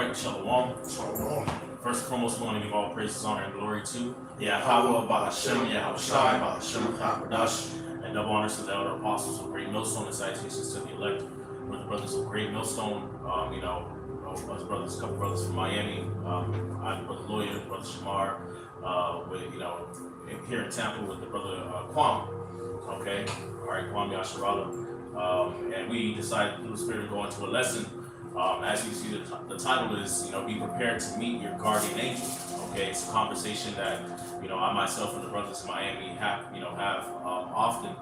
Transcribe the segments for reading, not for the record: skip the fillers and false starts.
right, Shalom. Shalom. First and foremost, we want to give all praises, honor, and glory to Yahweh, Bahashem, Yahushai, Bahashem, Hakodash, and double honors to the elder apostles of Great Millstone and salutations to the elect. We're the brothers of Great Millstone, us brothers, a couple brothers from Miami, I'm Brother Lawyer, Brother Shamar, here in Tampa with the brother Kwam. Okay, all right, Kwam Yasharala. And we decided through the Spirit to go into a lesson. As you see, the title is, be prepared to meet your guardian angel. Okay, it's a conversation that, I myself and the brothers in Miami have often,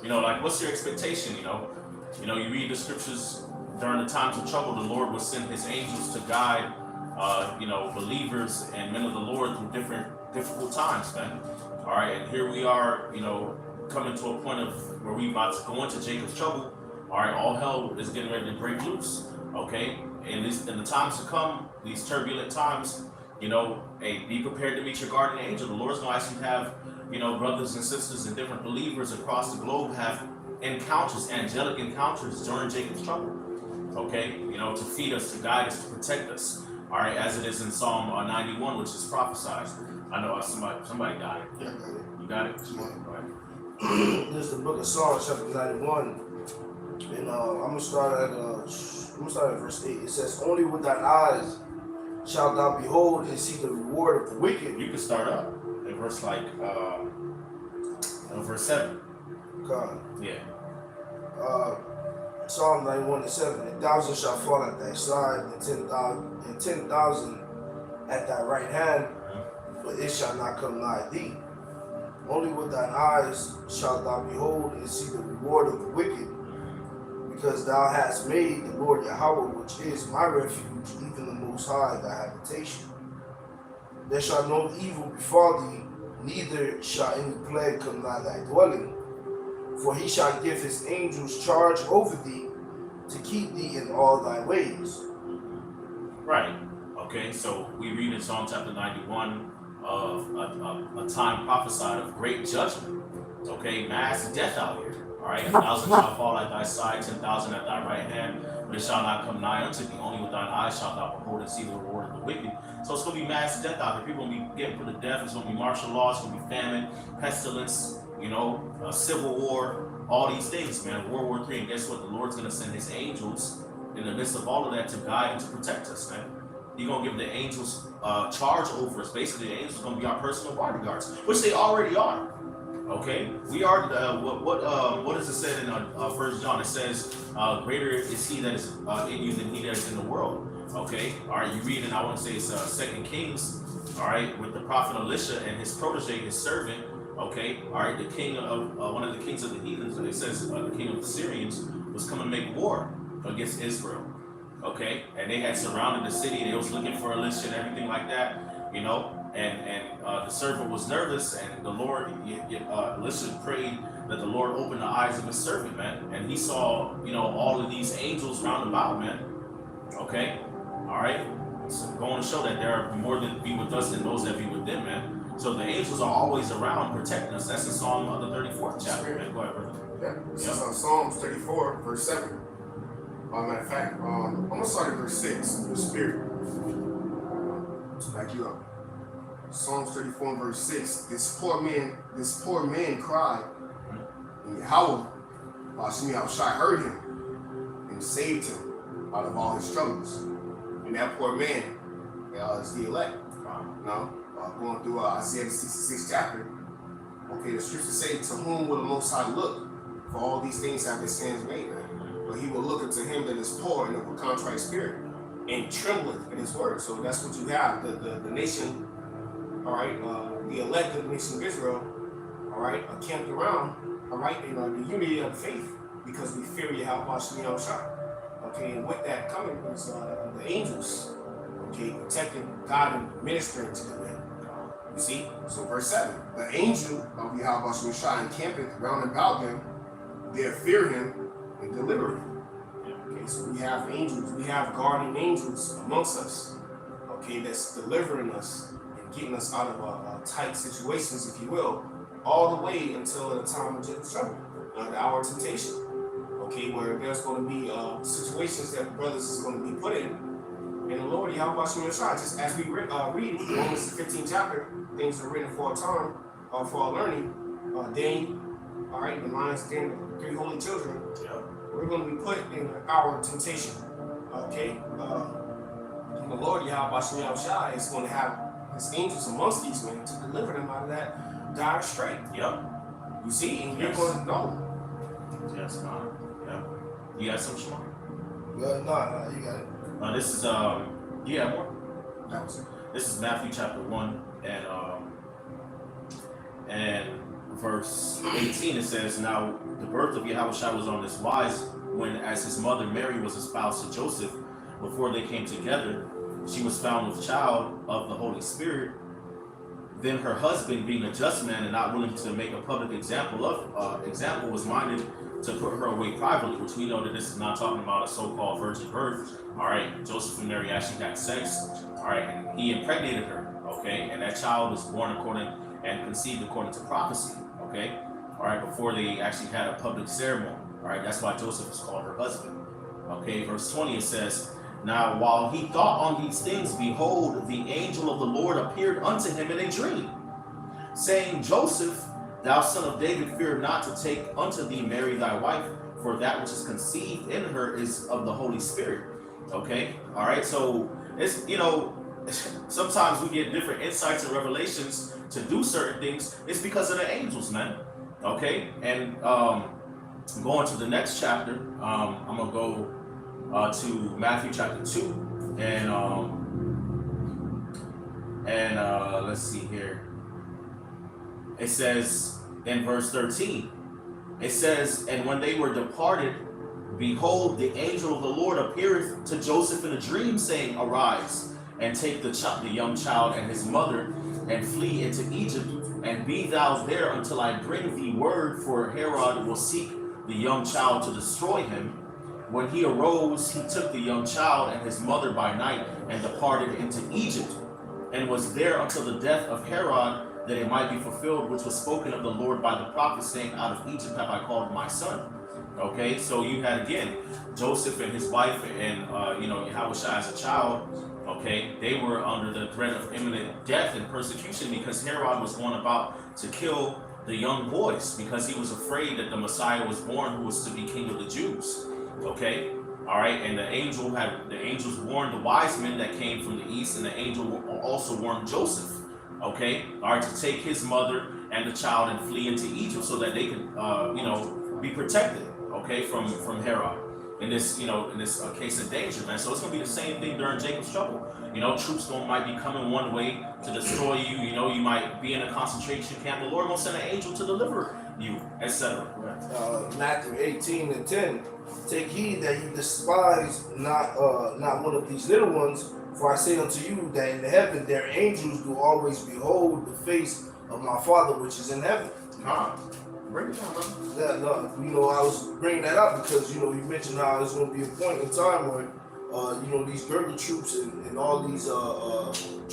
like, what's your expectation? You read the scriptures during the times of trouble, the Lord will send his angels to guide, believers and men of the Lord through difficult times, man. All right, and here we are, coming to a point of where we about to go into Jacob's trouble. All right, all hell is getting ready to break loose. Okay, and in the times to come, these turbulent times, be prepared to meet your guardian angel. The Lord's going to actually have, brothers and sisters and different believers across the globe have encounters, angelic encounters during Jacob's trouble. Okay, to feed us, to guide us, to protect us. All right, as it is in Psalm 91, which is prophesied. I know somebody got it. Yeah, I got it. You got it? Yeah. All right. This is the book of Psalms, chapter 91. And I'm gonna start at verse 8. It says, "Only with thine eyes shalt thou behold and see the reward of the wicked." You can start up in verse verse 7. God. Yeah. Psalm 91 and 7. 1,000 shall fall at thy side, and 10,000 at thy right hand, but it shall not come nigh thee. Only with thine eyes shalt thou behold and see the reward of the wicked, because thou hast made the Lord Yahweh, which is my refuge, even the Most High, thy habitation. There shall no evil befall thee, neither shall any plague come nigh thy dwelling. For he shall give his angels charge over thee, to keep thee in all thy ways. Right. Okay, so we read in Psalm chapter 91 of a time prophesied of great judgment. Okay, mass death out here. All right, 1,000 shall fall at thy side, 10,000 at thy right hand, but it shall not come nigh unto thee. Only with thine eyes shalt thou behold and see the reward of the wicked. So it's going to be mass death out here. People are going to be getting put to death. It's going to be martial law. It's going to be famine, pestilence, civil war, all these things, man. World War III. And guess what? The Lord's going to send his angels in the midst of all of that to guide and to protect us, man. He's going to give the angels charge over us. Basically, the angels are going to be our personal bodyguards, which they already are. Okay, we are. What is it said in 1 John? It says, "Greater is he that is in you than he that is in the world." Okay, all right. You read, and I want to say it's 2 Kings. All right, with the prophet Elisha and his protege, his servant. Okay, all right. The king of one of the kings of the heathens. It says the king of the Syrians was coming to make war against Israel. Okay, and they had surrounded the city. They was looking for Elisha and everything like that. And the servant was nervous, and the Lord, Elisha prayed that the Lord opened the eyes of his servant, man, and he saw, all of these angels round about, man. Okay, all right. So going to show that there are more that be with us than those that be with them, man. So the angels are always around protecting us. That's in Psalm the 34th chapter, man. Go ahead, brother. Yeah, this is Psalms 34, verse 7. Matter of fact, I'm gonna start at verse 6. The Spirit to back you up. Psalms 34, verse 6. This poor man cried, and Yahweh, Yahushai heard him and saved him out of all his troubles. And that poor man is the elect. Going through Isaiah the 66th chapter. Okay, the scriptures say, "To whom will the Most High look? For all these things have his hands made, man. But he will look unto him that is poor and of a contrite spirit, and trembleth at his word." So that's what you have. The nation, all right, the elect of the nation of Israel, all right, are camped around, all right, in the unity of the faith, because we fear Yahweh Yahushua. Okay, and with that coming is the angels, okay, protecting God and ministering to them. You see? So verse 7, the angel of Yahweh Yahushua encampeth round about them, they fear him and deliver him. Okay, so we have angels, we have guardian angels amongst us, okay, that's delivering us and getting us out of tight situations, if you will, all the way until the time of trouble, the hour of temptation. okay, where there's going to be situations that brothers is going to be put in. And the Lord, Yahweh Shem Shai, just as we read Romans 15th chapter, things are written for our time, for our learning. Dane, all right, the lion's den, the 3 holy children. Yeah. We're going to be put in our temptation. Okay? And the Lord, Yahweh Shem Shai, is going to have his angels amongst these men to deliver them out of that dire strait. Yep. You see, and Yes. you're going to know. Yes, man. Yeah. You got some, Shimon? No, you got it. This is yeah, more. That was it. This is Matthew chapter 1 and verse 18. It says, "Now the birth of Yahushua was on this wise, when as his mother Mary was espoused to Joseph, before they came together, she was found with child of the Holy Spirit. Then her husband, being a just man and not willing to make a public example, was minded to put her away privately," which we know that this is not talking about a so-called virgin birth. All right, Joseph and Mary actually had sex. All right, and he impregnated her. Okay, and that child was born according and conceived according to prophecy. Okay, all right, before they actually had a public ceremony. All right, that's why Joseph is called her husband. Okay, verse 20 it says, "Now while he thought on these things, behold, the angel of the Lord appeared unto him in a dream, saying, Joseph, thou son of David, fear not to take unto thee Mary thy wife, for that which is conceived in her is of the Holy Spirit." Okay, all right, so it's, sometimes we get different insights and revelations to do certain things. It's because of the angels, man. Okay, and going to the next chapter, I'm gonna go to Matthew chapter 2, and let's see here. It says in verse 13, it says, "And when they were departed, behold, the angel of the Lord appeareth to Joseph in a dream, saying, Arise, and take the young child and his mother, and flee into Egypt, and be thou there until I bring thee word, for Herod will seek the young child to destroy him. When he arose, he took the young child and his mother by night, and departed into Egypt, and was there until the death of Herod, that it might be fulfilled, which was spoken of the Lord by the prophet, saying, Out of Egypt have I called my son." Okay, so you had again Joseph and his wife, and Yahushua as a child. Okay, they were under the threat of imminent death and persecution because Herod was going about to kill the young boys because he was afraid that the Messiah was born, who was to be king of the Jews. Okay, all right, and the angels warned the wise men that came from the east, and the angel also warned Joseph. Okay, all right, to take his mother and the child and flee into Egypt so that they could, be protected. Okay, from Herod in this, case of danger, man. So it's gonna be the same thing during Jacob's trouble. Troops might be coming one way to destroy you. You might be in a concentration camp. The Lord will send an angel to deliver you, etc. Matthew 18:10. "Take heed that you despise not one of these little ones, for I say unto you that in heaven their angels do always behold the face of my Father which is in heaven." Bring it down, man. Yeah, no, I was bringing that up because you mentioned how there's going to be a point in time where these Gaurdian troops and all these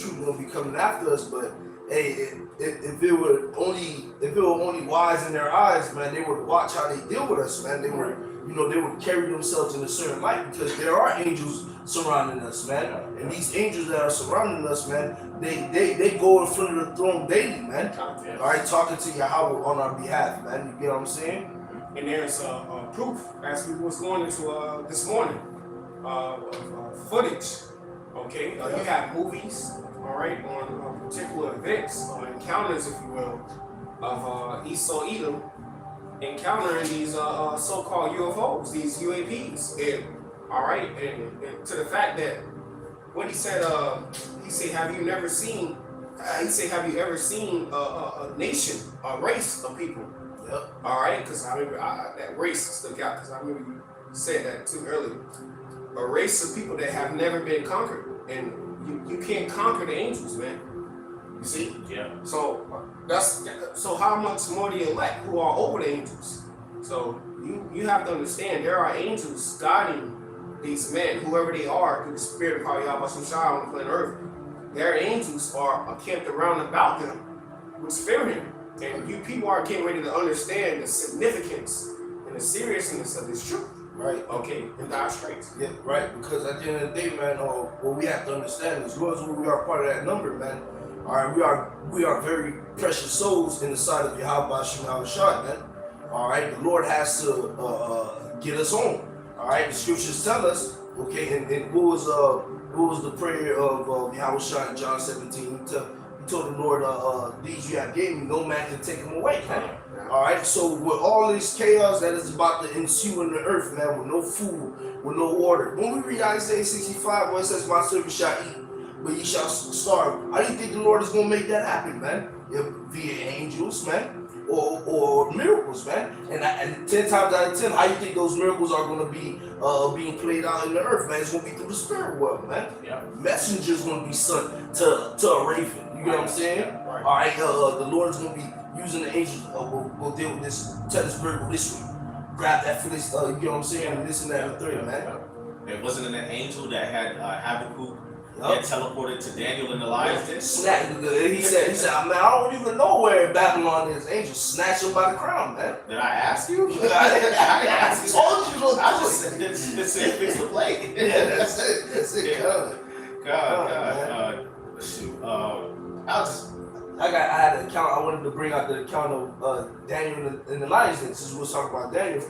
troops going to be coming after us. But hey, if it were only wise in their eyes, man, they would watch how they deal with us, man. They would carry themselves in a certain light because there are angels surrounding us, man. And these angels that are surrounding us, man, they go in front of the throne daily, man. All right, talking to Yahweh on our behalf, man. You get what I'm saying? And there's proof, as we was going into this morning, footage. Okay, you have movies, all right, on particular events, encounters, if you will, of Esau Edom encountering these so-called UFOs, these UAPs, and all right, and to the fact that what he said, have you ever seen a nation, a race of people? Yep. All right, because I remember that race stuck out because I remember you said that too earlier. A race of people that have never been conquered, and you can't conquer the angels, man. You see? Yeah. So how much more the elect who are over the angels? So you have to understand there are angels guiding these men, whoever they are, through the spirit of Yahweh Shai on the planet Earth. Their angels are camped around about them, which fear him. And you people are getting ready to understand the significance and the seriousness of this truth. Right. Okay, in Dire Straits. Yeah, right. Because at the end of the day, man, what we have to understand is, as we are part of that number, man. All right, we are very precious souls in the sight of Yahweh Shema Shah, man. All right, the Lord has to get us on. All right, the scriptures tell us, okay, and what was the prayer of Yahweh Shah in John 17? He told the Lord, these you have gave me, no man can take them away, man. All right, so with all this chaos that is about to ensue in the earth, man, with no food, with no water. When we read Isaiah 65, where it says, my servant shall eat, but ye shall starve. How do you think the Lord is going to make that happen, man? Via angels, man, or miracles, man. And 10 times out of 10, how do you think those miracles are going to be being played out in the earth, man? It's going to be through the spirit world, man. Yeah. Messengers going to be sent to a raven. You know what I'm saying? Right. All right, the Lord is going to be using the angels. We'll deal with this. Tell this bird this way. Grab that for this. You know what I'm saying? And this and that and the third, man. It wasn't an angel that had Habakkuk get teleported to Daniel in the lion's den. He said, man, I don't even know where Babylon is. Angels snatch him by the crown, man. Did I ask you? I told you. I just said fix the plate. Yeah, that's it. That's it. Yeah. God. Shoot. I had an account. I wanted to bring out the account of Daniel in the lion's den, since we was talking about Daniel.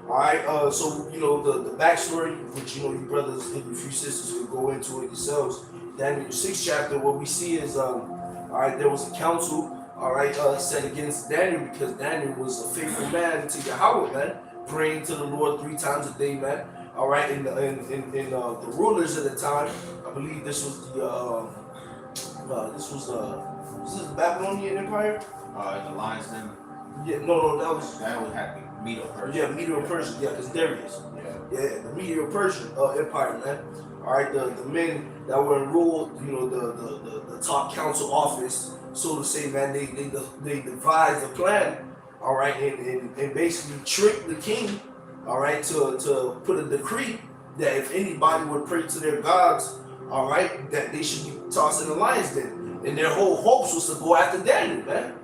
All right, so you know the backstory, which you know you brothers and your few sisters could go into it yourselves. Daniel 6th chapter, what we see is all right, there was a council, all right, set against Daniel because Daniel was a faithful man to Yahweh, man, praying to the Lord 3 times a day, man. All right, and the rulers at the time, I believe this was the Babylonian Empire. The lion's den. Yeah, no, that was. That would have to be Medo-Persia. Yeah, Medo-Persia. Yeah, because Darius. Yeah, the Medo-Persian Empire, man. All right, the men that were enrolled, you know, the top council office, so to say, man, they devised a plan, all right, and basically tricked the king, all right, to put a decree that if anybody would pray to their gods, all right, that they should be tossed in the lion's den, and their whole hopes was to go after Daniel, man.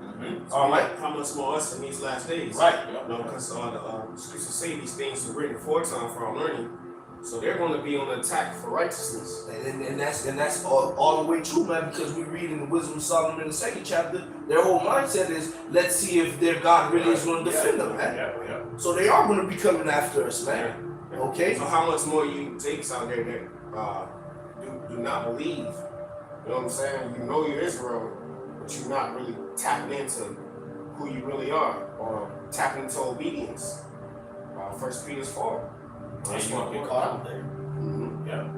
So all right, how much more us in these last days? Right. You know, because the scriptures say these things are written aforetime for our learning. So they're going to be on the attack for righteousness. And that's all the way true, man, because we read in the Wisdom of Solomon in the 2nd chapter, their whole mindset is, let's see if their God really is going to defend them, man. Yeah. So they are going to be coming after us, man. Yeah. Okay? So how much more you takes out there that do not believe? You know what I'm saying? You know you're Israel, but you're not really tapping into who you really are, or tapping into obedience. 1 Peter 4. And you won't get caught out there. Mm-hmm. Yeah,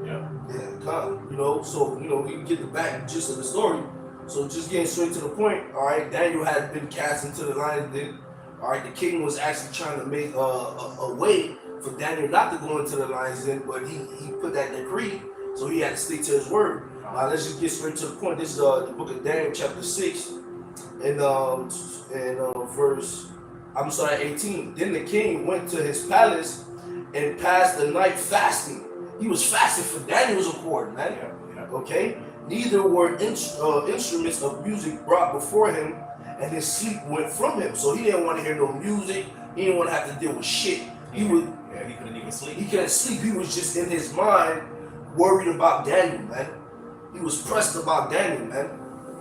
come. You know, so, you know, we get the back gist of the story. So just getting straight to the point, all right, Daniel had been cast into the lion's den. All right, the king was actually trying to make a way for Daniel not to go into the lion's den, but he put that decree, so he had to stick to his word. Let's just get straight to the point. This is the book of Daniel, chapter 6, and verse, 18. Then the king went to his palace and passed the night fasting. He was fasting for Daniel's accord, man. Okay? Neither were instruments of music brought before him, and his sleep went from him. So he didn't want to hear no music. He didn't want to have to deal with shit. He couldn't even sleep. He couldn't sleep. He was just in his mind worried about Daniel, man. He was pressed about Daniel, man.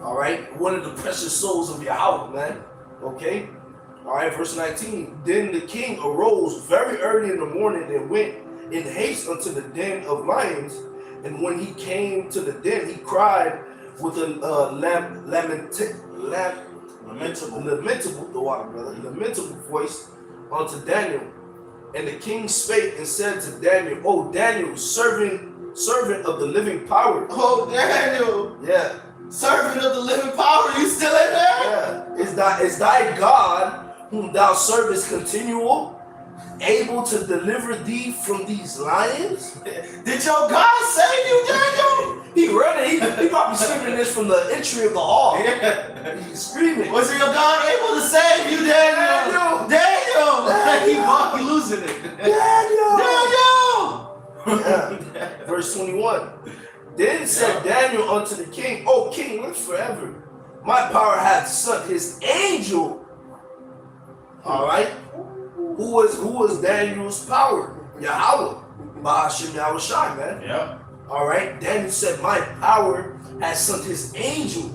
All right? One of the precious souls of Yahweh, man. Okay? All right, verse 19. Then the king arose very early in the morning and went in haste unto the den of lions. And when he came to the den, he cried with a lamentable voice unto Daniel. And the king spake and said to Daniel, O Daniel, servant of the living power. Oh, Daniel. Yeah. Servant of the living power, you still in there? Yeah. Is thy God, whom thou servest continual, able to deliver thee from these lions? Did your God save you, Daniel? He running. He probably screaming this from the entry of the hall. Yeah. He's screaming. Was your God able to save you, Daniel? Daniel! He losing it. Daniel! Yeah. Verse 21. Then said Daniel unto the king, O king, live forever. My power hath sent his angel. All right. Who was Daniel's power? Yahweh. Ba'ashim Yahushai, man. Yep. All right. Daniel said, "My power has sent his angel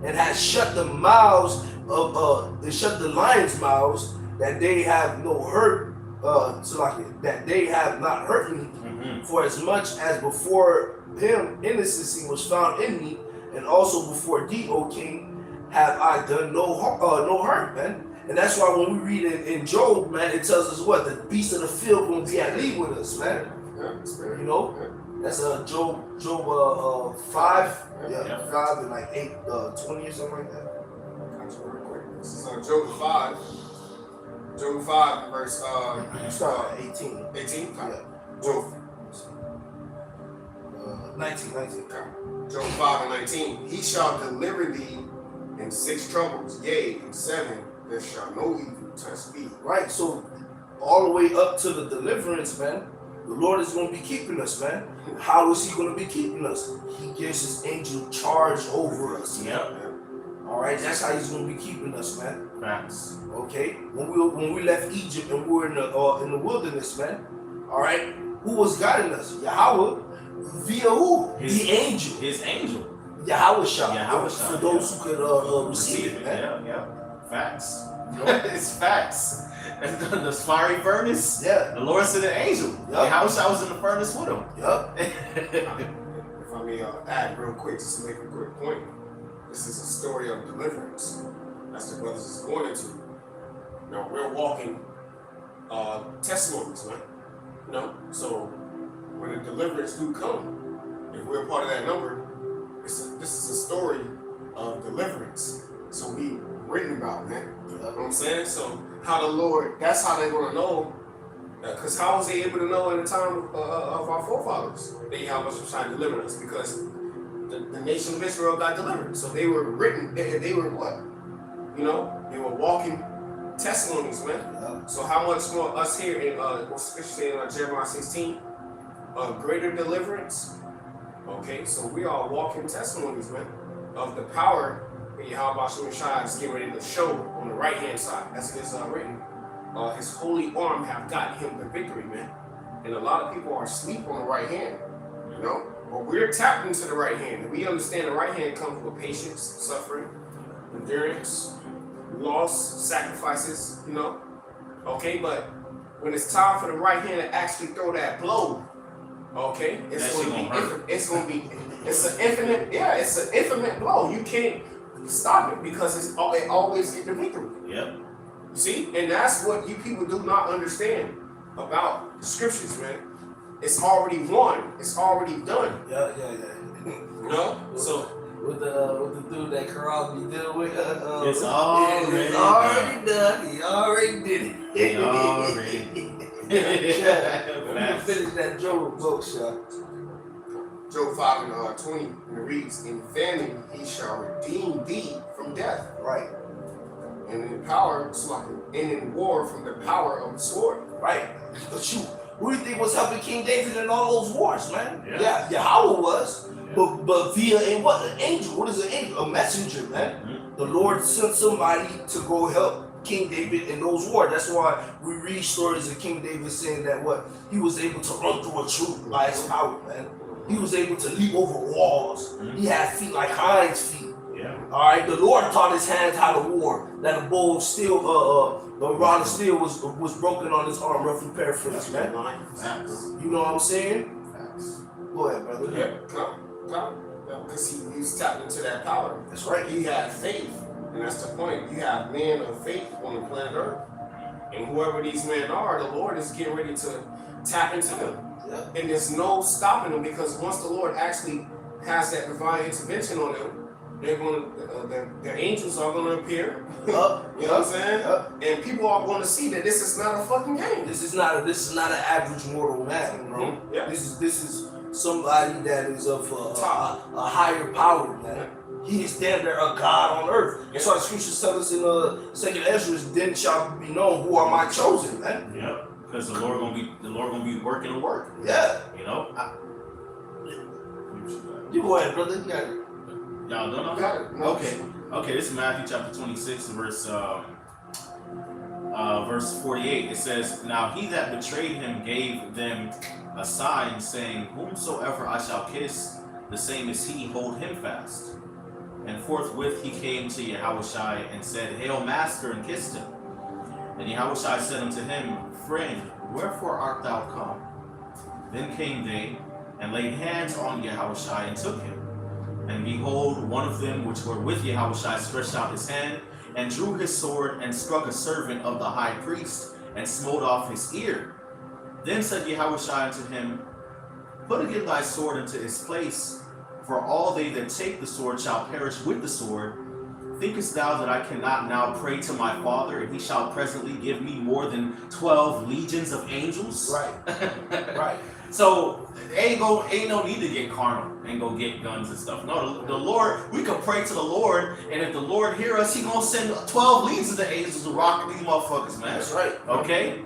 and has shut the mouths of shut the lions' mouths that they have no hurt, that they have not hurt me. For as much as before him innocency was found in me, and also before thee, O king, have I done no hurt, man." And that's why when we read in Job, man, it tells us what the beasts of the field will be at league with us, man. Yeah, You know, that's Job 5, yeah, 5 and like 8, 20 or something like that. Real quick. This is Job 5. Job 5, verse Start at 18. 18. Yeah. Job 19. Job 5 and 19. He shall deliver thee in 6 troubles, yea, in 7 there shall no evil touch thee. Right, so all the way up to the deliverance, man, the Lord is going to be keeping us, man. How is he going to be keeping us? He gives his angel charge over us. Yep. All right, that's how he's going to be keeping us, man. Facts. Okay, when we left Egypt and we were in the wilderness, man. All right, who was guiding us? Yahweh, via who? The angel. His angel. Yahweh Shah. Yahweh For Shah, those who could receive it, man. Yeah. Facts. It's facts. The fiery furnace. Yeah. The Lord sent an angel. Yep. Yahweh Shah was in the furnace with him. Yup. If I may add real quick, just to make a quick point, this is a story of deliverance. That's the brothers is going into. Now we're walking testimonies, man. You know, so when the deliverance do come, if we're part of that number, this is a story of deliverance. So we written about, man. You know what I'm saying? So how the Lord, that's how they're gonna know. Because how was they able to know in the time of our forefathers? They how much was trying to deliver us, because the nation of Israel got delivered. So they were written, they were what? You know, they were walking testimonies, man. Yeah. So how much more us here in especially in Jeremiah 16, greater deliverance. Okay, so we are walking testimonies, man, of the power that Yahweh Shai is getting ready to show on the right hand side, as it is written. His holy arm have gotten him the victory, man. And a lot of people are asleep on the right hand, you know. But we're tapped into the right hand. And we understand the right hand comes with patience, suffering, endurance, loss, sacrifices, you know. Okay, but when it's time for the right hand to actually throw that blow, okay, it's an infinite blow. You can't stop it because it always get the victory. Yep. You see? And that's what you people do not understand about the scriptures, man. It's already won. It's already done. Yeah. You know? So with the dude that Carl be dealing with, It's already done. He already did it. He already We can finish that Job book, Shah. Job 5 and 20, and it reads, "In famine he shall redeem thee from death, Right. and in war from the power of the sword." Right. But you, who do you think was helping King David in all those wars, man? Yeah. Yahweh was. But via an angel. What is an angel? A messenger, man. Mm-hmm. The Lord sent somebody to go help King David in those wars. That's why we read stories of King David saying that he was able to run through a troop by his power, man. He was able to leap over walls. Mm-hmm. He had feet like hinds feet. Yeah. All right. The Lord taught his hands how to war. That a bow of steel, the rod of steel was broken on his arm, roughly paraphrased, man. Facts. You know what I'm saying? Facts. Go ahead, brother. Yeah, come. Because he was tapped into that power. That's right. He had faith, and that's the point. You have men of faith on the planet Earth, and whoever these men are, the Lord is getting ready to tap into them. Yeah. And there's no stopping them, because once the Lord actually has that divine intervention on them, they're going to, the angels are going to appear. You know what I'm saying? And people are going to see that this is not a fucking game. This is not an average mortal man, bro. Mm-hmm. Yeah. This is somebody that is of a higher power, man. He is damn near a God on earth. That's why the scriptures tell us in 2nd Ezra, "Then shall be known who are my chosen," man. Yeah. Because the Lord gonna be working the work. Yeah. You know. You go ahead, brother. You got it. Y'all done? Got it. No. Okay. This is Matthew chapter 26 verse verse 48, it says, "Now he that betrayed him gave them a sign, saying, Whomsoever I shall kiss, the same as he, hold him fast. And forthwith he came to Yahushua and said, Hail, Master, and kissed him. And Yahushua said unto him, Friend, wherefore art thou come? Then came they, and laid hands on Yahushua, and took him. And behold, one of them which were with Yahushua stretched out his hand, and drew his sword, and struck a servant of the high priest, and smote off his ear. Then said Yahushua unto him, Put again thy sword into its place, for all they that take the sword shall perish with the sword. Thinkest thou that I cannot now pray to my Father, and he shall presently give me more than 12 legions of angels? Right. Right. So ain't no need to get carnal and go get guns and stuff. No, the Lord, we can pray to the Lord, and if the Lord hear us, he gonna send 12 legions of angels to rock these motherfuckers, man. That's right. Okay.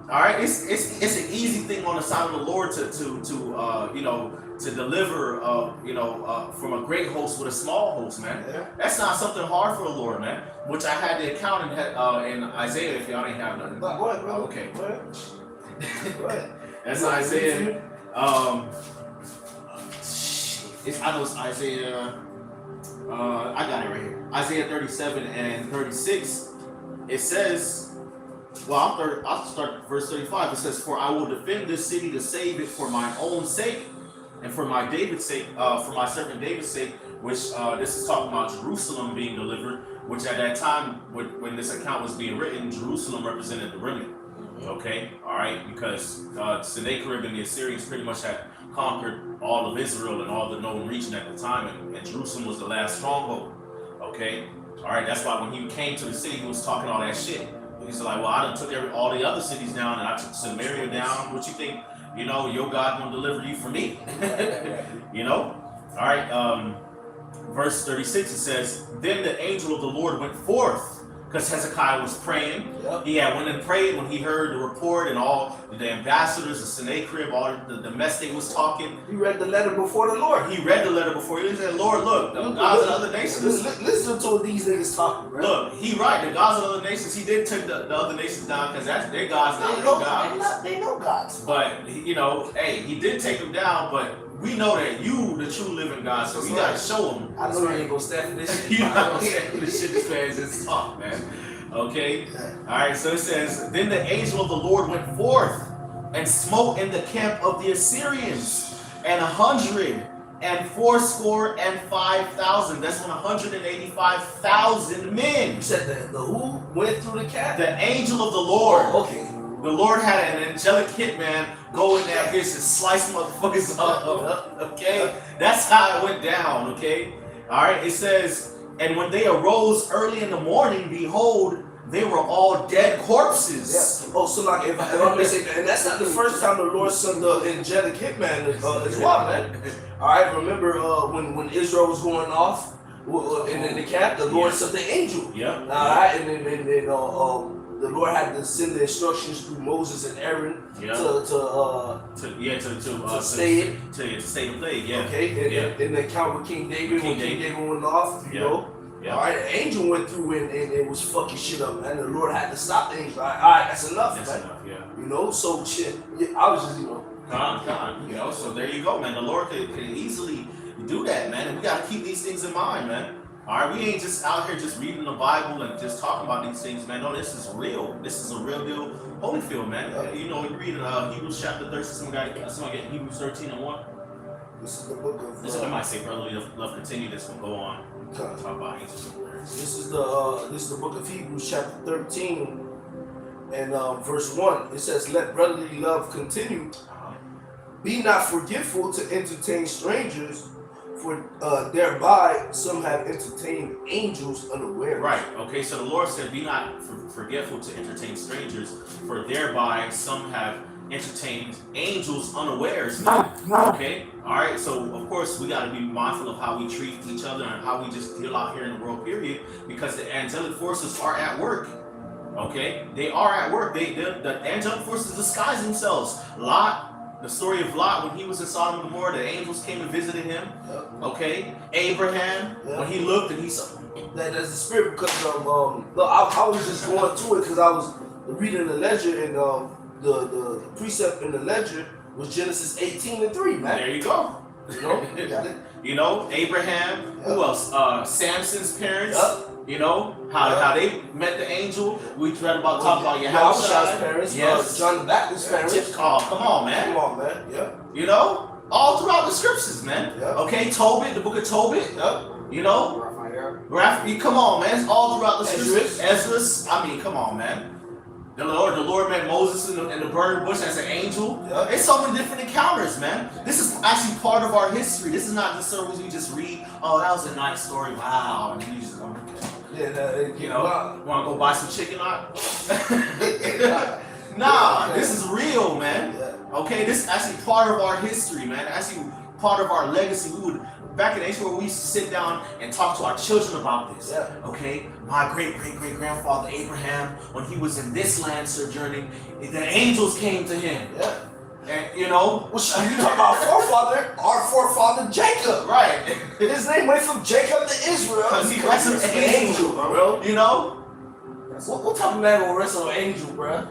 All right. It's an easy thing on the side of the Lord to deliver from a great host with a small host, man. Yeah. That's not something hard for the Lord, man. Which I had the account in Isaiah. If y'all didn't have nothing. Go ahead, bro. Okay. Go ahead. That's Isaiah. I know it's Isaiah. I got it right here. Isaiah 37 and 36. It says, well, I'll start verse 35. It says, For I will defend this city to save it for my own sake, and for my David's sake, for my servant David's sake, which this is talking about Jerusalem being delivered, which at that time, when this account was being written, Jerusalem represented the remnant. Okay, all right, because Sennacherib and the Assyrians pretty much had conquered all of Israel and all the known region at the time, and Jerusalem was the last stronghold. Okay, all right, that's why when he came to the city, he was talking all that shit. He's like, well, I done took all the other cities down, and I took Samaria down. What you think? Your God gonna deliver you from me? All right. Verse 36, it says, Then the angel of the Lord went forth, because Hezekiah was praying. Yep. He went and prayed when he heard the report, and all the ambassadors, the Sennacherib, all the mess they was talking. He read the letter before the Lord. He read the letter before. He said, Lord, look, the gods of other nations. Listen to what these niggas talking, bro. Look, the gods of other nations, he did take the other nations down, because that's their gods, not their gods. They know gods. But, he did take them down, but we know that you, the true living God, so we gotta show them. I know you ain't gonna stand for this shit. You not gonna stand for this shit. This man is just tough, man. Okay? Alright, so it says, Then the angel of the Lord went forth and smote in the camp of the Assyrians, and 185,000. That's 185,000 men. You said the who went through the camp? The angel of the Lord. Oh, okay. The Lord had an angelic hitman go in there and slice motherfuckers up. Okay? That's how it went down, okay? Alright, it says, And when they arose early in the morning, behold, they were all dead corpses. Yeah. Oh, so like if I'm mistaken, and that's not the first time the Lord sent the angelic hitman as well, man. Alright, remember when Israel was going off in the camp, the Lord sent the angel. Yeah. Alright, and then the Lord had to send the instructions through Moses and Aaron to stay the plague. Yeah. Okay. And the account with King David, when King David went off, you know. Yeah. All right, the angel went through and was fucking shit up, man. The Lord had to stop the angel. All right, that's enough, that's man. Enough, yeah. So shit. I was just, so there you go, man. The Lord could easily do that, man. And we gotta keep these things in mind, man. All right, we ain't just out here just reading the Bible and just talking about these things, man. No, this is real. This is a real deal Holyfield, man. We read in Hebrews chapter 13. Somebody get Hebrews 13 and 1. This is the book of. This is what I might say, brotherly love continue. This will go on. Talk about angels. This is the book of Hebrews chapter 13 and verse 1. It says, Let brotherly love continue. Be not forgetful to entertain strangers, for thereby some have entertained angels unaware. Right. Okay. So the Lord said, "Be not forgetful to entertain strangers, for thereby some have entertained angels unawares." Okay. All right. So of course we got to be mindful of how we treat each other and how we just deal out here in the world. Period. Because the angelic forces are at work. Okay. They are at work. The angelic forces disguise themselves. Lot. The story of Lot, when he was in Sodom and Gomorrah, the angels came and visited him. Okay, Abraham, when he looked and he saw that's the spirit. Because look, I was just going to it because I was the reading the ledger and the precept in the ledger was Genesis 18:3, man. There you go. You know, you got it. You know, Abraham. Who else? Samson's parents. Yep. You know how they met the angel. We read about talk about your Yahushua's house parents. Yes. John the Baptist's parents. Oh, come on, man. Come on, man. Yeah. You know, all throughout the scriptures, man. Yep. Okay, Tobit, the book of Tobit. Yep. You know, Raphael. Come on, man. It's all throughout the scriptures. Esdras. Esdras. I mean, come on, man. The Lord met Moses in the burning bush as an angel. Yep. It's so many different encounters, man. This is actually part of our history. This is not just stories we just read. Oh, that was a nice story. Wow. And you just, you know, want to go buy some chicken out? Nah, this is real, man. Yeah. Okay, this is actually part of our history, man. Actually, part of our legacy. We would back in the age where we used to sit down and talk to our children about this. Yeah. Okay, my great grandfather Abraham, when he was in this land sojourning, the angels came to him. Yeah. And you know, You talking about our forefather Jacob. right? His name went from Jacob to Israel. Because he wrestled an angel, bro. You know, What type of man will wrestle an angel, bro?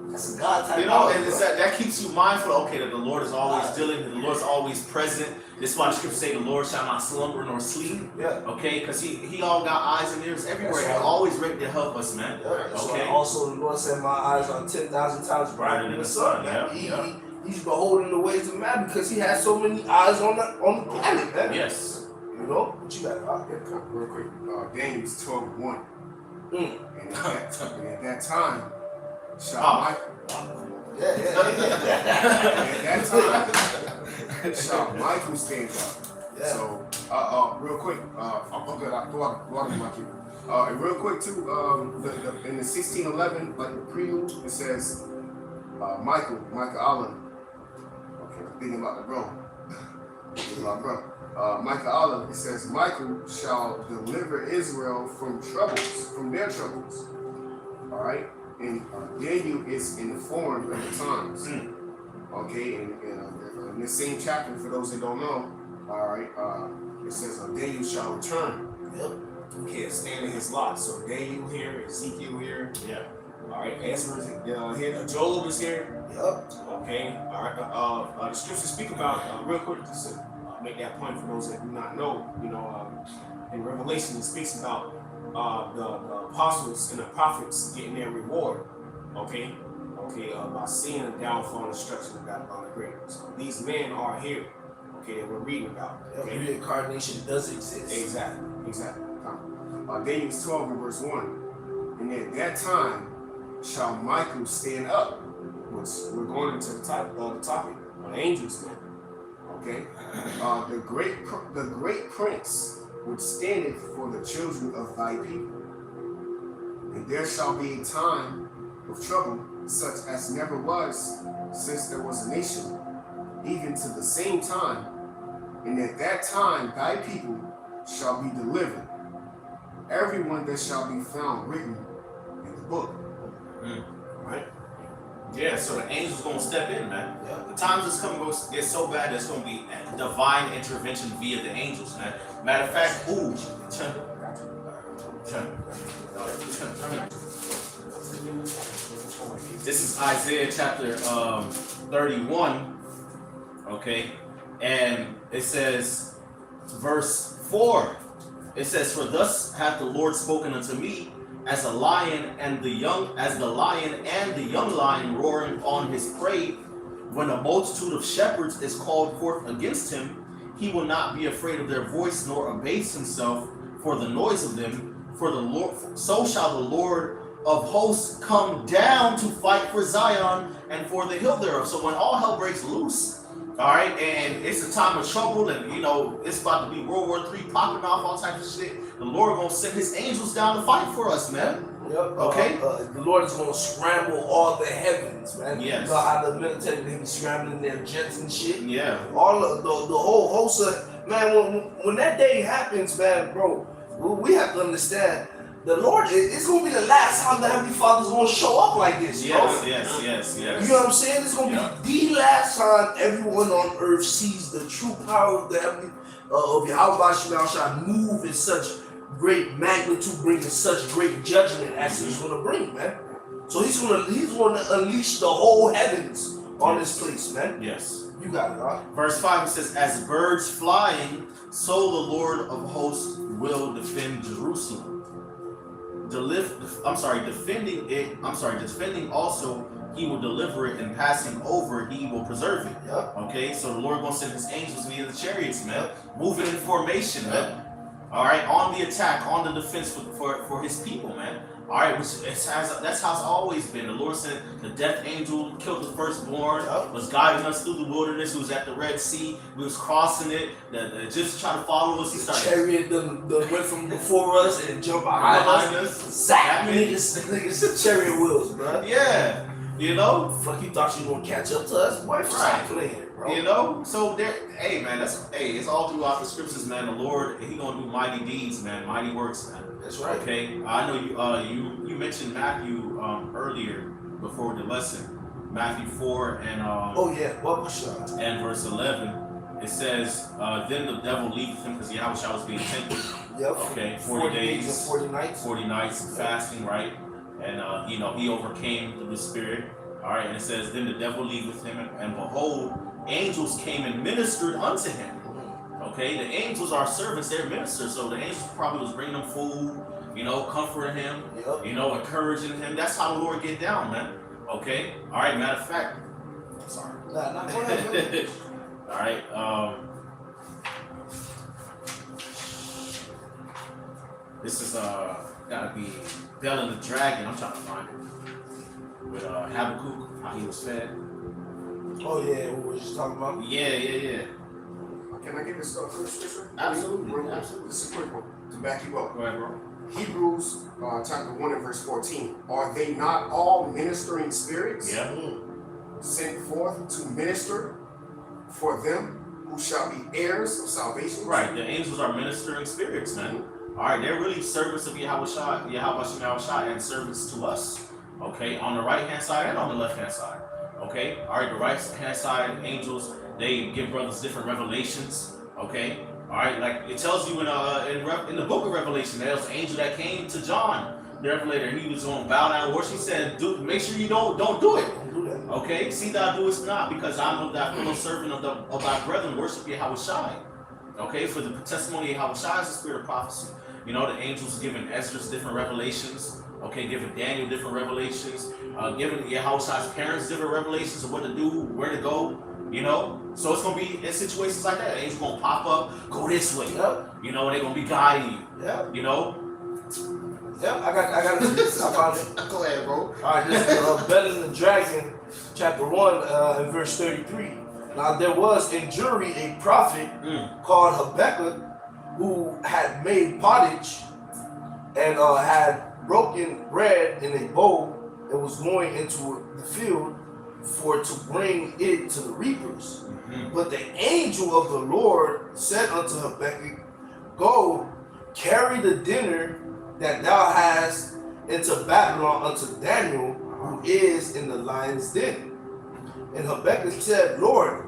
That's a God type. you know, man, and it's that keeps you mindful. Okay, that the Lord is always dealing. That the Lord is always present. This is why the scriptures say the Lord shall not slumber nor sleep. Yeah. Okay, because he all got eyes and ears everywhere. That's right. He's always ready to help us, man. Yeah. That's why Okay. also, the Lord said, "My eyes are 10,000 times brighter than the sun." Man. He's beholding the ways of man because he has so many eyes on the planet, man. Yes. You know, what you got? Real quick, Daniel 12:1. Mm. And at that time, shall Michael. Yeah. And at that time, shall Michael stand up. Yeah. So, real quick, I'm good. Go on, my kid. And real quick too, in the 1611, like the prelude, it says Michael Allah. Okay, I'm thinking about the bro. Michael Allah. It says Michael shall deliver Israel from their troubles. All right, and Daniel is informed of the times. Okay, and in this same chapter, for those that don't know, all right, it says Daniel shall return. Yep. Okay, stand in his lot. So Daniel here, Ezekiel here. Yeah. All right, Ezra here, Joel is here. Yep. Okay, all right. The scriptures speak about real quick just to make that point for those that do not know. You know, in Revelation it speaks about the apostles and the prophets getting their reward. Okay, by seeing the downfall and destruction of Babylon the Great. So these men are here. Okay, that we're reading about. Okay, Reincarnation does exist. exactly. Daniel 12 and verse 1. And at that time shall Michael stand up. Which we're going into the topic on angels now. Okay, the great prince which standeth for the children of thy people. And there shall be a time of trouble, such as never was since there was a nation, even to the same time. And at that time thy people shall be delivered, everyone that shall be found written in the book. Right. Yeah, so the angel's gonna step in, man. Yeah. The times is coming to get so bad there's gonna be divine intervention via the angels, man. Matter of fact, this is Isaiah chapter 31, okay, and it says, verse 4. It says, "For thus hath the Lord spoken unto me, as the lion and the young lion roaring on his prey, when a multitude of shepherds is called forth against him, he will not be afraid of their voice, nor abase himself for the noise of them. For the Lord, so shall the Lord of hosts come down to fight for Zion and for the hill thereof." So when all hell breaks loose, all right, and it's a time of trouble, and you know it's about to be World War III popping off, all types of shit. The Lord gonna send His angels down to fight for us, man. Yep. Okay. The Lord is gonna scramble all the heavens, man. Yes. You know how the military they be scrambling their jets and shit. Yeah. All of the whole host of man. When that day happens, man, bro, we have to understand. The Lord, it's gonna be the last time the Heavenly Father's gonna show up like this, bro. Yes. You know what I'm saying? It's gonna be the last time everyone on earth sees the true power of the Heavenly of Yahweh shall move in such great magnitude, bringing such great judgment as He's gonna bring, man. So he's gonna unleash the whole heavens on this place, man. Yes. You got it, right? Verse 5 it says, as birds flying, so the Lord of hosts will defend Jerusalem. Defending also he will deliver it, and passing over he will preserve it. Yep. Okay, so the Lord gonna send his angels via the chariots, man, moving in formation, man. All right, on the attack, on the defense for his people, man. All right, that's how it's always been. The Lord said the death angel killed the firstborn, was guiding us through the wilderness, who was at the Red Sea, we was crossing it, the Egyptians tried to follow us. The chariot went from before us and jumped behind us. Zap niggas chariot wheels, bro. Yeah, you know? Fuck, you thought you were gonna catch up to us? Boy, stop playing, bro. You know? So there, hey man, it's all throughout the scriptures, man. The Lord, he gonna do mighty deeds, man, mighty works, man. That's right. Okay, I know you mentioned Matthew earlier before the lesson, Matthew 4 and and verse 11. It says, then the devil leaveth him, because Yahweh was being tempted. Yep. Okay, 40 days and 40 nights. 40 nights of fasting, right? And he overcame through the Spirit. All right, and it says, then the devil leaveth him, and behold, angels came and ministered unto him. Okay, the angels are servants, they're ministers, so the angels probably was bringing them food, comforting him, encouraging him. That's how the Lord get down, man. Okay, all right, matter of fact, sorry. Nah, go ahead. All right, this is gotta be Bel and the Dragon. I'm trying to find it with Habakkuk, how he was fed. Oh yeah, what was you talking about? Yeah. Can I give this scripture? Absolutely. This is a quick one to back you up. Go ahead, bro. Hebrews chapter 1 and verse 14. Are they not all ministering spirits? Yeah. Sent forth to minister for them who shall be heirs of salvation? Right. The angels are ministering spirits, man. All right. They're really servants of Yahweh and servants to us. Okay. On the right hand side and on the left hand side. Okay. All right. The right hand side angels, they give brothers different revelations. Okay. All right. Like it tells you in the book of Revelation, there was an angel that came to John, the Revelator. He was going to bow down and worship. He said, make sure you don't do it. Okay. See thou doest not, because I know that fellow servant of thy brethren worship Yahweh. Okay. For the testimony of Yahweh is the spirit of prophecy. The angels giving Ezra's different revelations. Okay, giving Daniel different revelations. Giving Yahweh's parents different revelations of what to do, where to go. So it's gonna be in situations like that. The angel's gonna pop up, go this way. Yep. They're gonna be guiding you. Yep. Yep. I got this. I found it. Go ahead, bro. All right, this is Bel and the Dragon, chapter 1, and verse 33. Now there was in Jewry a prophet called Habakkuk, who had made pottage and had broken bread in a bowl and was going into the field for to bring it to the reapers. But the angel of the Lord said unto Habakkuk, go, carry the dinner that thou hast into Babylon unto Daniel, who is in the lion's den. And Habakkuk said, Lord,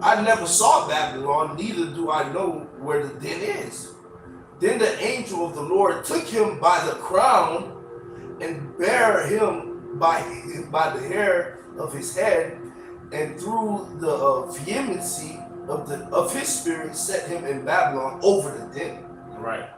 I never saw Babylon, neither do I know where the den is. Then the angel of the Lord took him by the crown and bare him by the hair of his head, and through the vehemency of his spirit set him in Babylon over the den. Right.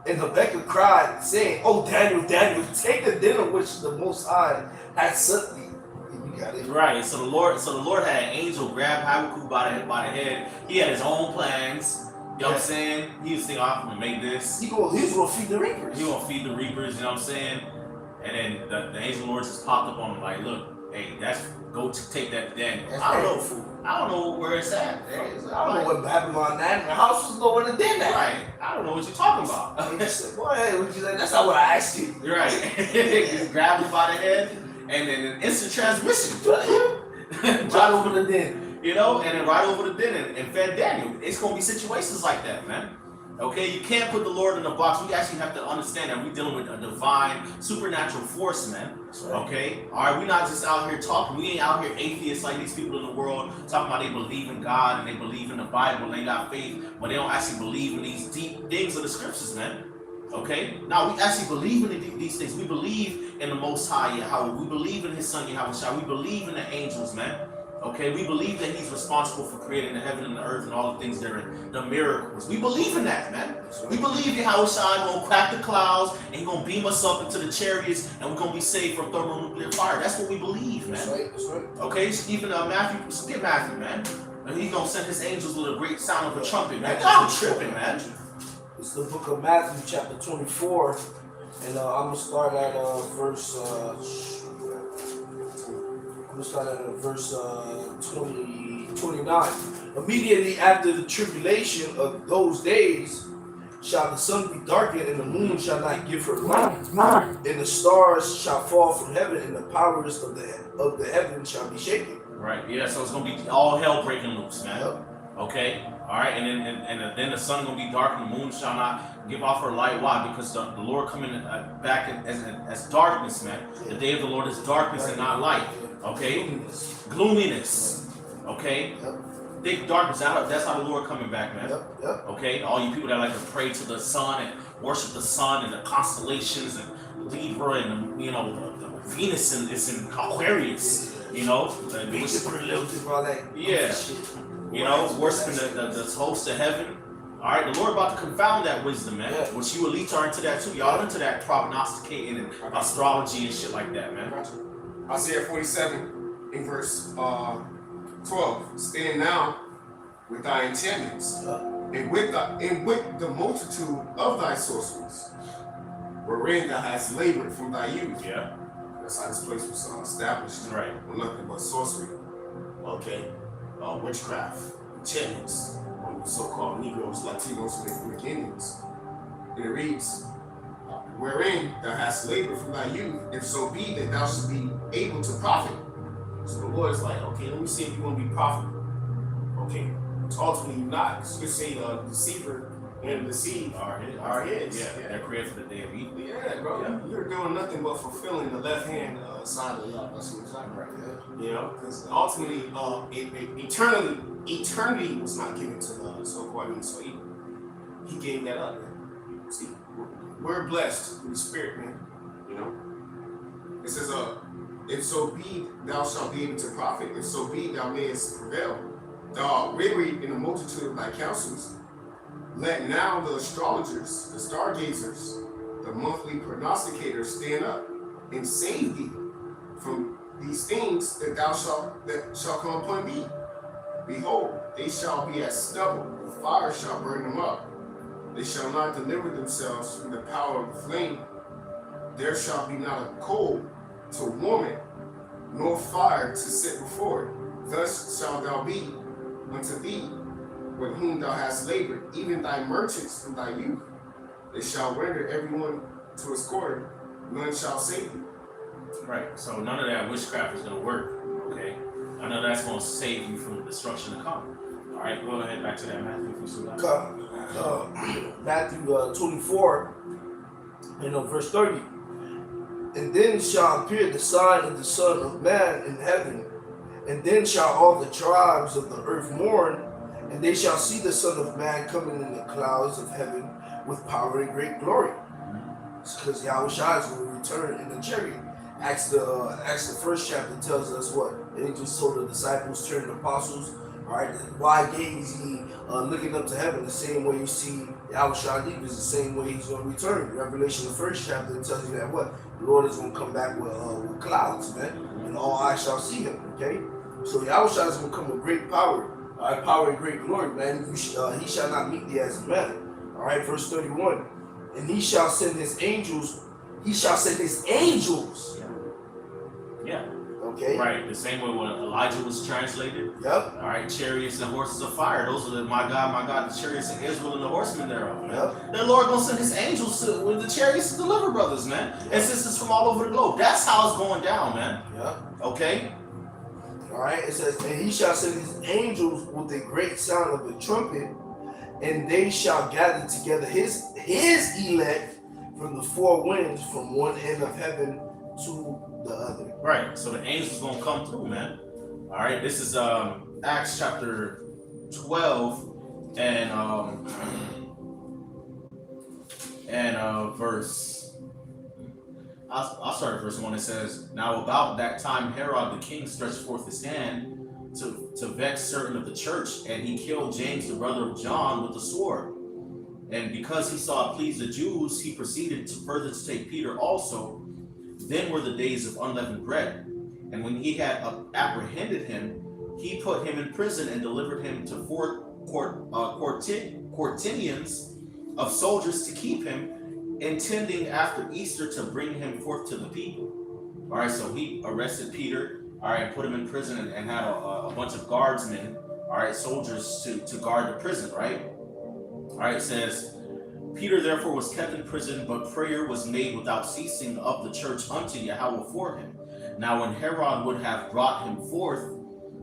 And Habakkuk cried, saying, "Oh Daniel, Daniel, take the dinner which the Most High has sent thee." You got it. Right. So the Lord had an angel grab Habakkuk by the head. He had his own plans. You know what I'm saying? He was thinking, I'm gonna make this. He's gonna feed the reapers. He gonna feed the reapers. You know what I'm saying? And then the angel of the Lord just popped up on him like, look, hey, go take that to Daniel. I don't know where it's at. I don't know what Babylon at. The house was going to den at. Right. I don't know what you're talking about. He said, boy, that's not what I asked you. You're right. Just grabbed him by the head, and then an instant transmission. Right over the den. And then right over the den and fed Daniel. It's going to be situations like that, man. Okay, you can't put the Lord in a box. We actually have to understand that we're dealing with a divine, supernatural force, man. Okay? All right, we're not just out here talking. We ain't out here atheists like these people in the world talking about they believe in God and they believe in the Bible and they got faith, but they don't actually believe in these deep things of the scriptures, man. Okay? Now we actually believe in these things. We believe in the Most High Yahweh. We believe in His Son Yahweh. We believe in the angels, man. Okay? We believe that He's responsible for creating the heaven and the earth and all the things therein, the miracles. We believe in that, man. We believe Yahweh Shai gonna crack the clouds and He gonna beam us up into the chariots and we're gonna be saved from thermonuclear fire. That's what we believe, man. That's right. That's right. Okay? Even Matthew, skip Matthew, man. And He's gonna send His angels with a great sound of a trumpet, man. Y'all tripping, man. It's the book of Matthew, chapter 24, and I'm gonna start at verse. I'm gonna start at verse 29. Immediately after the tribulation of those days, shall the sun be darkened, and the moon shall not give her light, and the stars shall fall from heaven, and the powers of the heaven shall be shaken. Right. Yeah. So it's gonna be all hell breaking loose, man. Yep. Okay. All right. And then the sun gonna be dark, and the moon shall not give off her light. Why? Because the Lord coming back as darkness, man. The day of the Lord is darkness and not light. Okay. Gloominess. Okay. Yep. Thick darkness. That's how the Lord coming back, man. Yep. Yep. Okay. All you people that like to pray to the sun and worship the sun and the constellations and Libra and the Venus is in Aquarius. Worshiping the host of heaven. All right, the Lord about to confound that wisdom, man. Yeah. Which you elites are into that too. Y'all into that prognosticating and astrology and shit like that, man. Isaiah 47 in verse 12. Stand now with thy enchantments, and with the multitude of thy sorceries, wherein thou hast labored from thy youth. Yeah. That's how this place was established. Right. On nothing but sorcery. Okay. Witchcraft, enchantments, so-called Negroes, Latinos, and Puerto Ricans. And it reads, wherein thou hast labored from thy youth, if so be that thou should be able to profit. So the Lord is like, okay, let me see if you're going to be profitable. Okay. So ultimately you're not. Because you say deceiver and deceive are his. Yeah, they're created for the day of evil. Yeah, bro. Yeah. You're doing nothing but fulfilling the left hand side of the law. That's what it's like, right? Yeah. Because ultimately, eternity was not given to the so-called so he gave that up. Man. See, we're blessed with the Spirit, man. It says, if so be thou shalt be able to profit, if so be thou mayest prevail. Thou art weary in the multitude of thy counsels. Let now the astrologers, the stargazers, the monthly prognosticators stand up and save thee from these things that shall come upon thee. Behold, they shall be as stubble, the fire shall burn them up. They shall not deliver themselves from the power of the flame. There shall be not a coal to warm it, nor fire to sit before it. Thus shalt thou be unto thee, with whom thou hast labored, even thy merchants from thy youth. They shall render everyone to his quarter, none shall save thee. Right. So none of that witchcraft is going to work. Okay. None of that's going to save you from the destruction to come. All right. Go ahead. Back to that Matthew. If you see that. Matthew 24, verse 30. And then shall appear the sign of the Son of Man in heaven, and then shall all the tribes of the earth mourn, and they shall see the Son of Man coming in the clouds of heaven with power and great glory. It's because Yahweh Shai is going to return in the chariot. Acts the first chapter tells us what? The angels told the disciples, turn the apostles. All right, why gaze ye looking up to heaven? The same way you see Yahweh Shai leave is the same way he's going to return. Revelation the first chapter tells you that what? The Lord is going to come back with clouds, man, and all eyes shall see him. Okay, so Yahweh Shai is going to come with great power. All right, power and great glory, man. He shall not meet thee as a man. All right, verse 31. And he shall send his angels. He shall send his angels. Yeah. Okay. Right. The same way when Elijah was translated. Yep. All right. Chariots and horses of fire. Those are my God, the chariots of Israel and the horsemen thereof. Man. Yep. The Lord gonna send his angels with the chariots to deliver brothers, man. Yep. And sisters from all over the globe. That's how it's going down, man. Yep. Okay. All right, it says, and he shall send his angels with a great sound of a trumpet, and they shall gather together his elect from the four winds, from one end of heaven to the other. Right. So the angels gonna come through, man. All right. This is Acts chapter 12 and And I'll start at verse 1. It says, "Now about that time Herod the king stretched forth his hand to vex certain of the church, and he killed James the brother of John with the sword. And because he saw it please the Jews, he proceeded to further to take Peter also. Then were the days of unleavened bread. And when he had apprehended him, he put him in prison and delivered him to four quaternions of soldiers to keep him, intending after Easter to bring him forth to the people." All right, so he arrested Peter, all right, put him in prison and had a bunch of guardsmen, all right, soldiers to guard the prison, right? All right, it says, "Peter therefore was kept in prison, but prayer was made without ceasing of the church unto Yahweh for him. Now when Herod would have brought him forth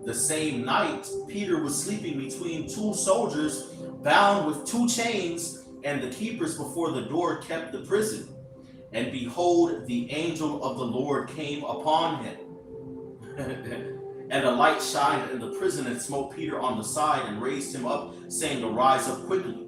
the same night, Peter was sleeping between two soldiers, bound with two chains, and the keepers before the door kept the prison. And behold, the angel of the Lord came upon him." And a light shined in the prison and smote Peter on the side and raised him up, saying, "Arise up quickly."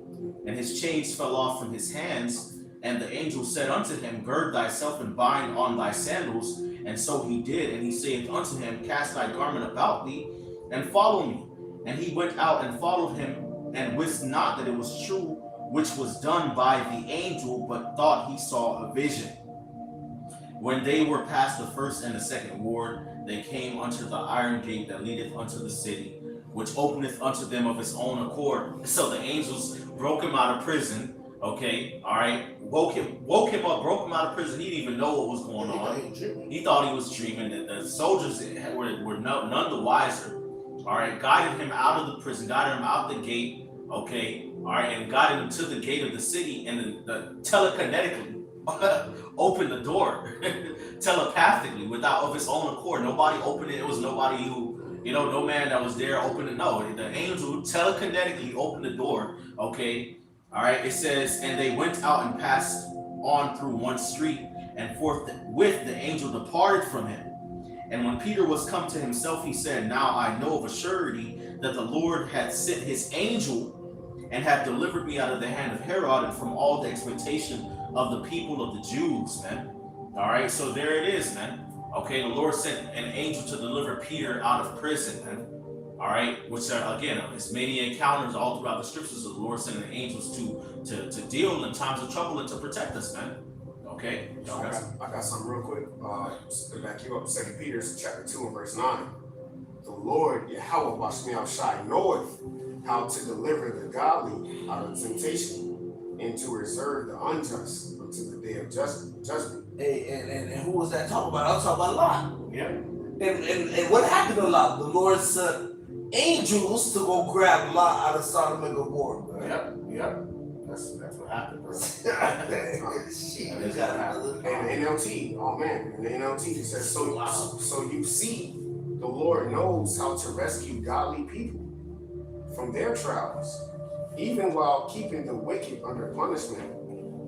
And his chains fell off from his hands. And the angel said unto him, "Gird thyself and bind on thy sandals." And so he did. And he saith unto him, "Cast thy garment about thee and follow me." And he went out and followed him, and wist not that it was true which was done by the angel, but thought he saw a vision. When they were past the first and the second ward, they came unto the iron gate that leadeth unto the city, which openeth unto them of its own accord. So the angels broke him out of prison. Okay, all right, woke him up, broke him out of prison. He didn't even know what was going on. He thought he was dreaming. That the soldiers were none the wiser. All right, guided him out of the prison, guided him out the gate. Okay, all right, and guided him to the gate of the city, and the telekinetically opened the door telepathically without of his own accord. Nobody opened it. It was nobody who, no man that was there opened it. No, the angel telekinetically opened the door. Okay, all right. It says, "And they went out and passed on through one street, and forthwith the angel departed from him. And when Peter was come to himself, he said, Now I know of a surety that the Lord hath sent his angel and hath delivered me out of the hand of Herod and from all the expectation of the people of the Jews," man. All right, so there it is, man. Okay, the Lord sent an angel to deliver Peter out of prison, man. All right, which are, again, there's many encounters all throughout the scriptures of the Lord sending angels to deal in times of trouble and to protect us, man. Okay, I got something real quick. To back you up, 2 Peter chapter 2 and verse 9. "The Lord Yahweh Bashmiel knoweth how to deliver the godly out of temptation, and to reserve the unjust until the day of judgment." Hey, and who was that talking about? I was talking about Lot. yeah. And what happened to Lot? The Lord sent angels to go grab Lot out of Sodom and Gomorrah. Yep. That's what happened, bro. Shit, That's what happened. And the NLT, oh man, in the NLT it says, so you see, the Lord knows how to rescue godly people from their trials, even while keeping the wicked under punishment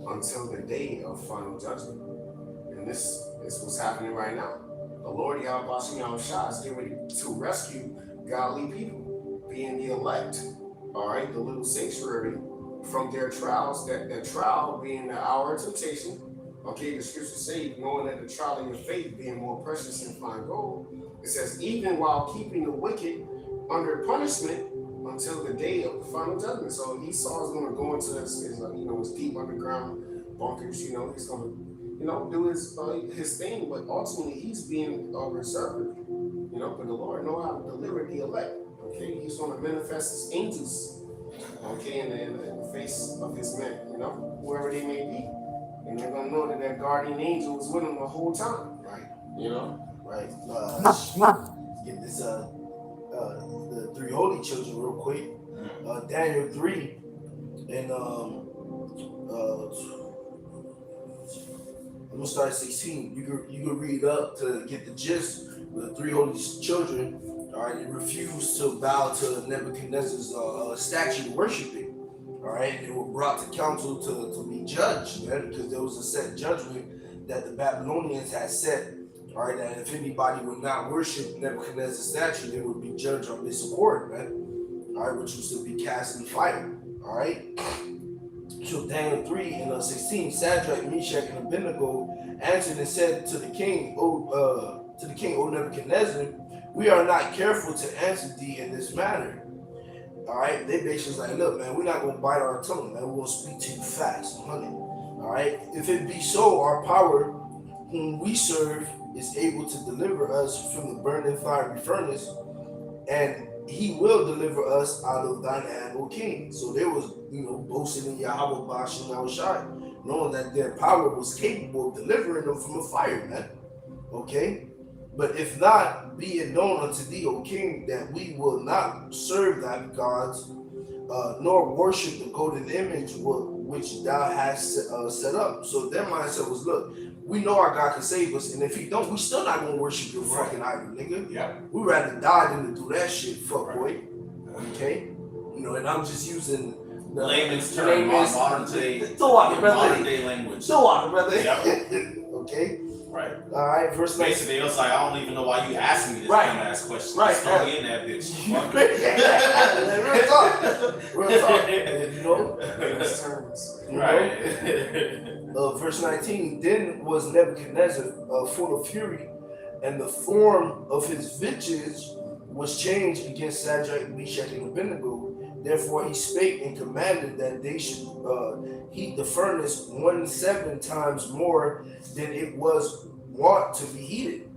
until the day of final judgment. And this is what's happening right now. The Lord Yahweh Shah is getting ready to rescue godly people, being the elect, all right, the little sanctuary, from their trials, that trial being the hour of temptation. Okay, the scriptures say, knowing that the trial of your faith being more precious than fine gold. It says, even while keeping the wicked under punishment until the day of the final judgment. So Esau is going to go into his deep underground bunkers. He's going to do his thing, but ultimately he's being reserved. But the Lord knows how to deliver the elect. Okay, he's going to manifest his angels. Okay, in the face of his men, whoever they may be, and they're gonna know that Guardian angel was with them the whole time, right? Right. Get this the three holy children real quick. Daniel 3 and I'm gonna start at 16. You can read up to get the gist. The three holy children, all right, they refused to bow to Nebuchadnezzar's statue to worship it. All right, they were brought to council to be judged, man, because there was a set judgment that the Babylonians had set. All right, that if anybody would not worship Nebuchadnezzar's statue, they would be judged on this accord, man. All right, which was to be cast in fire. All right. So Daniel 3 and 16, Shadrach, Meshach, and Abednego answered and said to the king, O Nebuchadnezzar, we are not careful to answer thee in this matter. All right, they basically like, look, man, we're not gonna bite our tongue, man. We're gonna speak to you fast, honey. All right, if it be so, our power, whom we serve, is able to deliver us from the burning fiery furnace, and he will deliver us out of thine hand, O king. So they was, boasting in Yahweh Bashem Yahushai, knowing that their power was capable of delivering them from a fire, man. Okay? But if not, be it known unto thee, O king, that we will not serve thy gods, nor worship the golden image which thou hast set up. So their mindset was, look, we know our God can save us, and if he don't, we still not gonna worship your fucking idol, nigga. Yeah. We rather die than to do that shit, fuck boy. Okay? And I'm just using the layman's term, modern day language. brother. Yep. Okay? Right. All right, verse 19. Basically, it was like, I don't even know why you asking me this Right. dumbass question. Right. Just throw me in that bitch. Real talk. Famous terms. Right. Verse 19, then was Nebuchadnezzar full of fury, and the form of his visage was changed against Shadrach, Meshach, and Abednego. Therefore he spake and commanded that they should heat the furnace 17 times more than it was wont to be heated.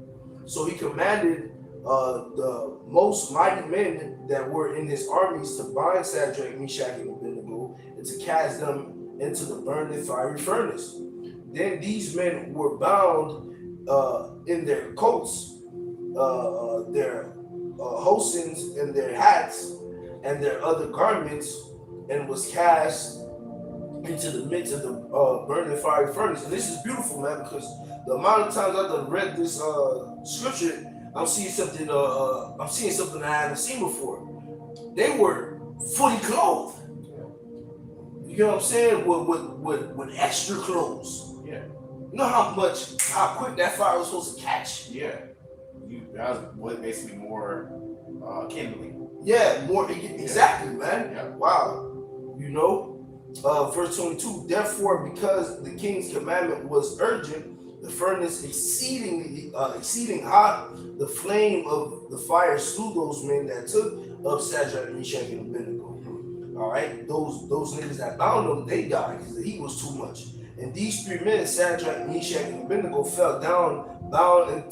So he commanded the most mighty men that were in his armies to bind Shadrach, Meshach, and Abednego, and to cast them into the burning fiery furnace. Then these men were bound in their coats, their hosins, and their hats, and their other garments, and was cast into the midst of the burning fiery furnace. And this is beautiful, man, because the amount of times I've read this scripture, I'm seeing something I haven't seen before. They were fully clothed. You know what I'm saying? With extra clothes. Yeah. You know how quick that fire was supposed to catch? Yeah. That was basically more kindling. Yeah, more exactly, man. Yeah. Wow. Verse 22, therefore, because the king's commandment was urgent, the furnace exceeding hot, the flame of the fire slew those men that took up Shadrach, Meshach, and Abednego. All right, those niggas that bound them, they died because the heat was too much. And these three men, Shadrach, Meshach, and Abednego, fell down, bound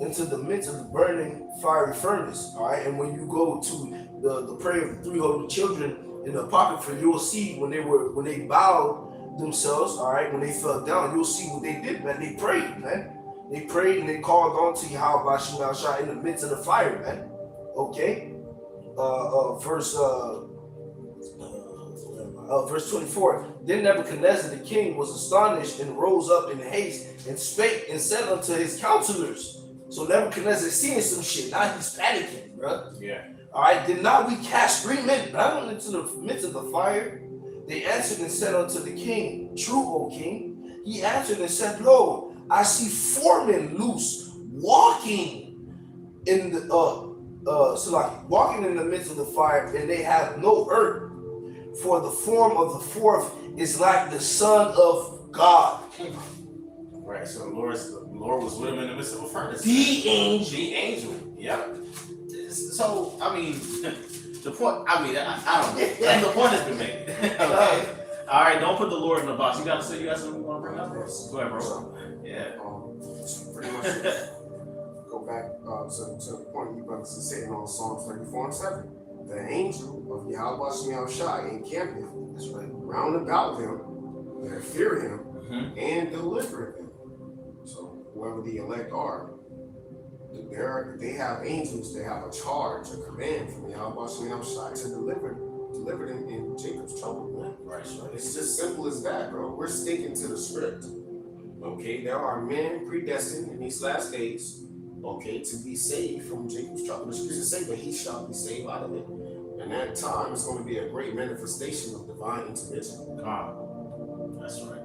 into the midst of the burning fiery furnace. All right, and when you go to the prayer of the three holy children in the Apocrypha, you'll see when they bowed themselves. All right, when they fell down, you'll see what they did, man. They prayed, man. They prayed and they called on to Yahweh Bashem Yahushai in the midst of the fire, man. Okay. Verse 24. Then Nebuchadnezzar the king was astonished and rose up in haste and spake and said unto his counselors. So Nebuchadnezzar is seeing some shit. Now he's panicking, bro. Yeah. All right. Did not we cast 3 men bound into the midst of the fire? They answered and said unto the king, True, O king. He answered and said, Lo, I see 4 men loose, walking in the walking in the midst of the fire, and they have no hurt. For the form of the 4th is like the Son of God. Right. So the Lord was with him in the midst of a furnace. The angel. The angel. Yep. So I mean, the point. I mean, I don't know. The point has been made. Okay. All right. Don't put the Lord in the box. You got something you want to bring up? Go ahead, bro. Yeah. Pretty much go back to the point you brothers are saying on Psalms 34 and 7. The angel of Yahweh Bashem Yahushai encampeth round about them that fear him and deliver them. So whoever the elect are, they have angels, they have a charge, a command from Yahweh Bashem Yahushai to deliver them in Jacob's trouble, man. Right. It's just simple as that, bro. We're sticking to the script. Okay, there are men predestined in these last days, okay, to be saved from Jacob's trouble. The scriptures say that he shall be saved out of it. And that time is going to be a great manifestation of divine intervention. That's right.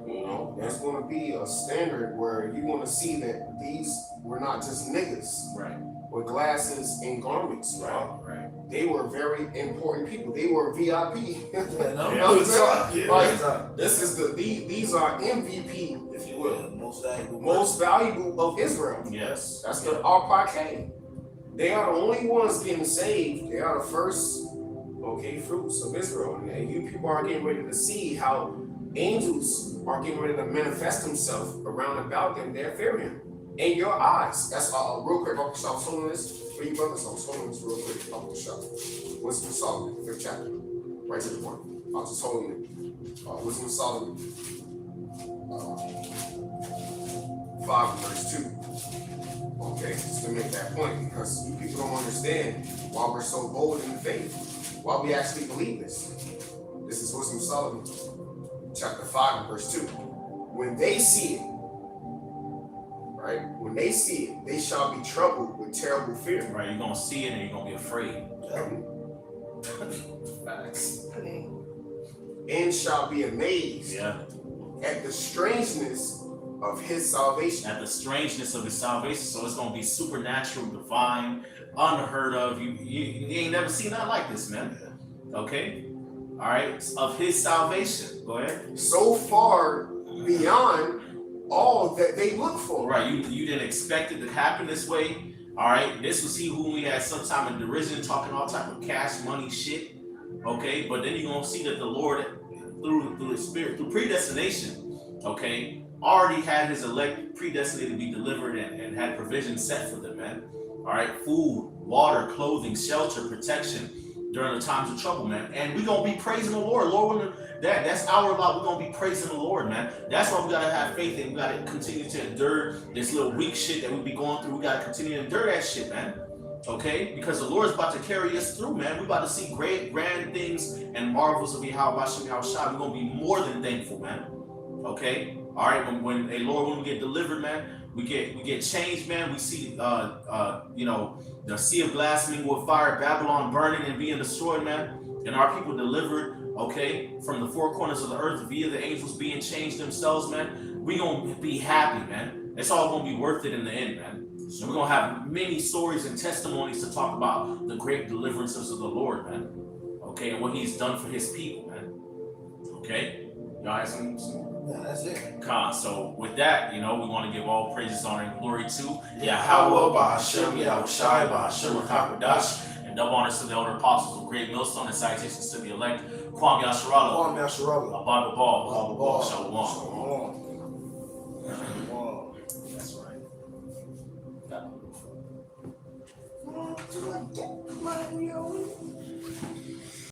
There's going to be a standard where you want to see that these were not just niggas Right. with glasses and garments, right? Right. they were very important people. They were VIP. Yeah, no, Yeah. no, it's up. Yeah, Like, it's up. this is these are MVP, if you will. Yeah, most valuable. Most valuable of Israel. Yes. That's the Arpache. They are the only ones getting saved. They are the first, fruits of Israel. And you people are getting ready to see how angels are getting ready to manifest themselves around about them. They're fearing in your eyes. That's real quick. I was holding this for you brothers. I was holding this real quick off the shop. Wisdom of Solomon, 5th chapter, right to the point. I was just holding it. Wisdom of Solomon, 5 verse 2. Okay, just to make that point, because you people don't understand why we're so bold in the faith, why we actually believe this. This is Wisdom of Solomon, chapter 5 and verse 2. When they see it, right? When they see it, they shall be troubled with terrible fear. Right, you're gonna see it and you're gonna be afraid. Facts. And shall be amazed Yeah. at the strangeness of his salvation. At the strangeness of his salvation. So it's gonna be supernatural, divine, unheard of. You ain't never seen nothing like this, man. Okay? Alright, of his salvation. Go ahead. So far beyond all that they look for. Right, you didn't expect it to happen this way. Alright, this was he whom we had some time in derision, talking all type of cash money shit. Okay, but then you're gonna see that the Lord, through his spirit, through predestination, okay, already had his elect predestinated to be delivered and had provision set for them, man. All right, food, water, clothing, shelter, protection during the times of trouble, man. And we're gonna be praising the Lord. Lord, that's our lot. We're gonna be praising the Lord, man. That's why we gotta have faith and we gotta continue to endure this little weak shit that we be going through. We gotta continue to endure that shit, man. Okay, because the Lord's about to carry us through, man. We're about to see great, grand things and marvels of Yahweh Shem Yahushua. We're gonna be more than thankful, man. Okay, all right. When we get delivered, man, we get changed, man. We see, the sea of glass mingled with fire, Babylon burning and being destroyed, man, and our people delivered, okay, from the four corners of the earth via the angels being changed themselves, man. We gonna be happy, man. It's all gonna be worth it in the end, man. And we're going to have many stories and testimonies to talk about the great deliverances of the Lord, man. Okay, and what he's done for his people, man. Okay? Y'all have some? Yeah, that's it. So with that, we want to give all praises, honor, and glory to Yahweh, Ba'ashem, Yahushai, Ba'ashem, Hakadash, and double honors to the elder apostles of Great Millstone and salutations to the elect, Kwam Yasharala, Kwam Yasharala, Bible Ball, Shalom. Shalom. That's right. Got Mario.